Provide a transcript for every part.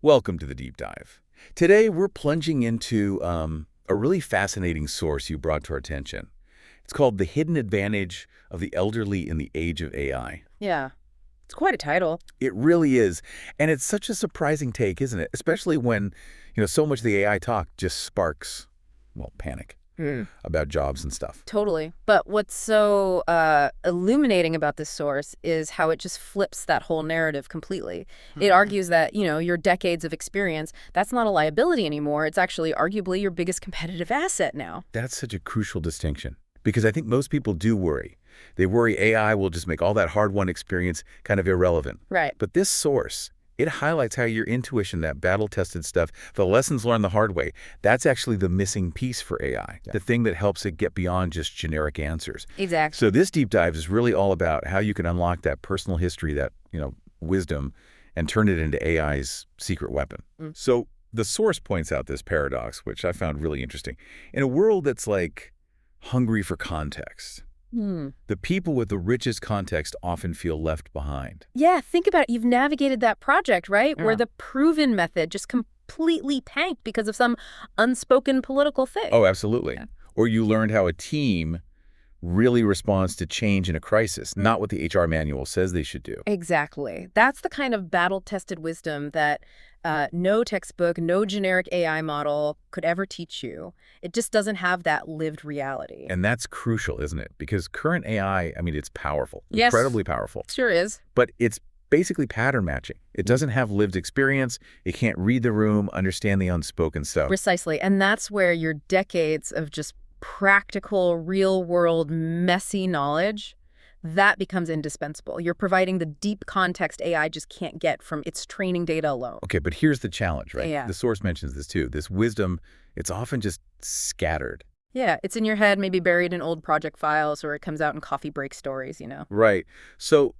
Welcome to the Deep Dive. Today, we're plunging into a really fascinating source you brought to our attention. It's called The Hidden Advantage of the Elderly in the Age of AI. Yeah, it's quite a title. It really is. And it's such a surprising take, isn't it? Especially when, so much of the AI talk just sparks, well, panic about jobs and stuff. Totally. But what's so illuminating about this source is how it just flips that whole narrative completely. It argues that, your decades of experience, that's not a liability anymore. It's actually arguably your biggest competitive asset now. That's such a crucial distinction because I think most people do worry. They worry AI will just make all that hard-won experience kind of irrelevant. Right. But this source, it highlights how your intuition, that battle-tested stuff, the lessons learned the hard way, that's actually the missing piece for AI, the thing that helps it get beyond just generic answers. Exactly. So this deep dive is really all about how you can unlock that personal history, that, wisdom, and turn it into AI's secret weapon. So the source points out this paradox, which I found really interesting. In a world that's like hungry for context, the people with the richest context often feel left behind. Yeah, think about it. You've navigated that project, right? Yeah. Where the proven method just completely tanked because of some unspoken political thing. Oh, absolutely. Yeah. Or you learned how a team really responds to change in a crisis, not what the HR manual says they should do. Exactly. That's the kind of battle-tested wisdom that no textbook, no generic AI model could ever teach you. It just doesn't have that lived reality. And that's crucial, isn't it? Because current AI, it's powerful, Yes. incredibly powerful. Sure is. But it's basically pattern matching. It doesn't have lived experience. It can't read the room, understand the unspoken stuff. Precisely. And that's where your decades of just practical, real-world, messy knowledge, that becomes indispensable. You're providing the deep context AI just can't get from its training data alone. Okay, but here's the challenge, right? Yeah. The source mentions this too. This wisdom, it's often just scattered. Yeah, it's in your head, maybe buried in old project files, or it comes out in coffee break stories, Right. So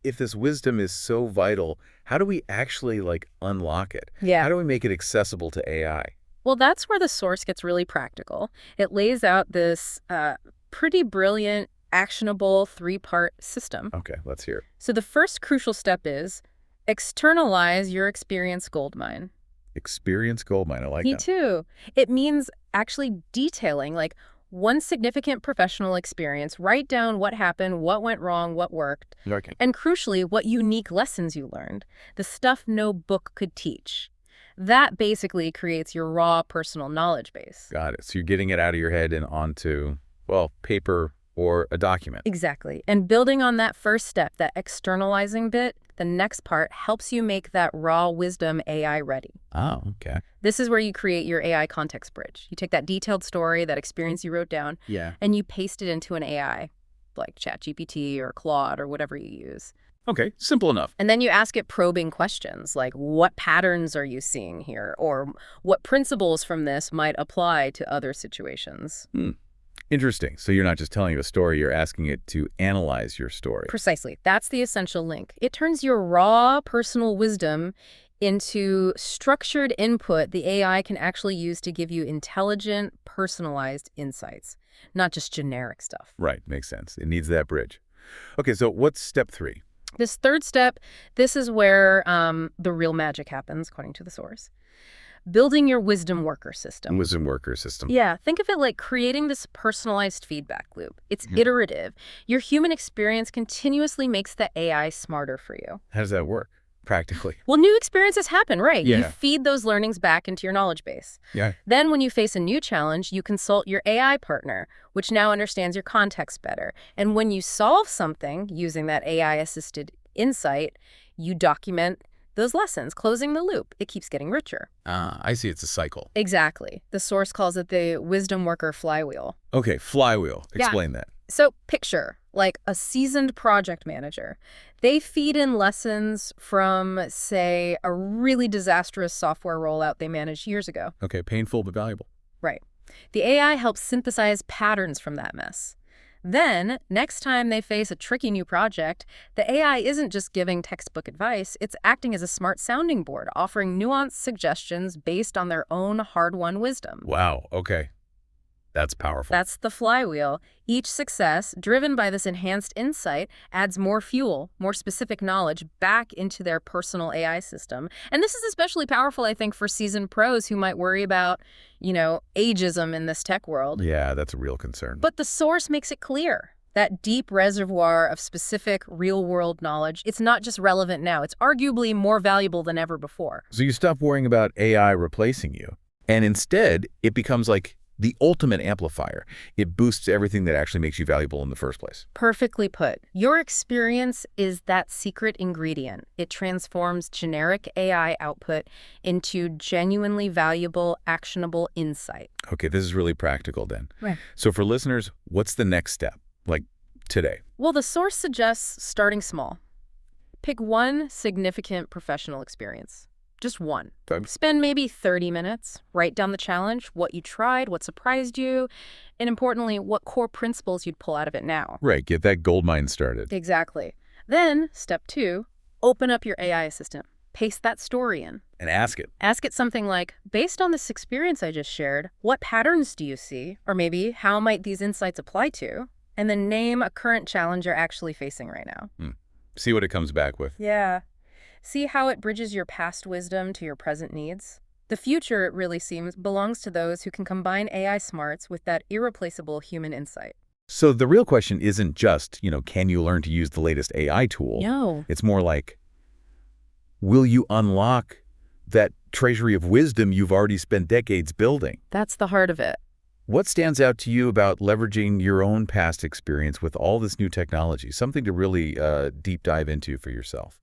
if this wisdom is so vital, how do we actually unlock it? Yeah. How do we make it accessible to AI? Well, that's where the source gets really practical. It lays out this pretty brilliant, actionable three-part system. Okay, let's hear it. So the first crucial step is externalize your experience Goldmine. Experience Goldmine, I like Me that. too. It means actually detailing, one significant professional experience, write down what happened, what went wrong, what worked, Okay. and crucially, what unique lessons you learned, the stuff no book could teach. That basically creates your raw personal knowledge base. Got it. So you're getting it out of your head and onto, well, paper or a document. Exactly. And building on that first step, that externalizing bit, the next part helps you make that raw wisdom AI ready. Oh, okay. This is where you create your AI context bridge. You take that detailed story, that experience you wrote down, Yeah. and you paste it into an AI, like ChatGPT or Claude or whatever you use. Okay, simple enough. And then you ask it probing questions like, what patterns are you seeing here? Or what principles from this might apply to other situations? Interesting. So you're not just telling it a story, you're asking it to analyze your story. Precisely. That's the essential link. It turns your raw personal wisdom into structured input the AI can actually use to give you intelligent, personalized insights, not just generic stuff. Right, makes sense. It needs that bridge. Okay, so what's step 3? This third step, this is where the real magic happens, according to the source. Building your wisdom worker system. Wisdom worker system. Yeah, think of it like creating this personalized feedback loop. It's iterative. Your human experience continuously makes the AI smarter for you. How does that work practically? Well, new experiences happen, right? You Yeah. feed those learnings back into your knowledge base. Yeah. Then when you face a new challenge, you consult your AI partner, which now understands your context better. And when you solve something using that AI-assisted insight, you document those lessons, closing the loop. It keeps getting richer. I see. It's a cycle. Exactly. The source calls it the wisdom worker flywheel. Okay, flywheel. Explain that. So picture like a seasoned project manager. They feed in lessons from, say, a really disastrous software rollout they managed years ago. Okay, painful but valuable. Right. The AI helps synthesize patterns from that mess. Then, next time they face a tricky new project, the AI isn't just giving textbook advice, it's acting as a smart sounding board, offering nuanced suggestions based on their own hard-won wisdom. Wow, okay. That's powerful. That's the flywheel. Each success, driven by this enhanced insight, adds more fuel, more specific knowledge back into their personal AI system. And this is especially powerful, I think, for seasoned pros who might worry about, ageism in this tech world. Yeah, that's a real concern. But the source makes it clear. That deep reservoir of specific real-world knowledge, it's not just relevant now. It's arguably more valuable than ever before. So you stop worrying about AI replacing you, and instead, it becomes like the ultimate amplifier. It boosts everything that actually makes you valuable in the first place. Perfectly put. Your experience is that secret ingredient. It transforms generic AI output into genuinely valuable, actionable insight. Okay, this is really practical then. Right. So for listeners, what's the next step? Like today? Well, the source suggests starting small. Pick one significant professional experience. Just one. Okay. Spend maybe 30 minutes. Write down the challenge, what you tried, what surprised you, and importantly, what core principles you'd pull out of it now. Right, get that Goldmine started. Exactly. Then, step 2, open up your AI assistant. Paste that story in. And ask it. Ask it something like, based on this experience I just shared, what patterns do you see? Or maybe, how might these insights apply to? And then name a current challenge you're actually facing right now. See what it comes back with. Yeah. See how it bridges your past wisdom to your present needs? The future, it really seems, belongs to those who can combine AI smarts with that irreplaceable human insight. So the real question isn't just, can you learn to use the latest AI tool? No. It's more like, will you unlock that treasury of wisdom you've already spent decades building? That's the heart of it. What stands out to you about leveraging your own past experience with all this new technology? Something to really deep dive into for yourself.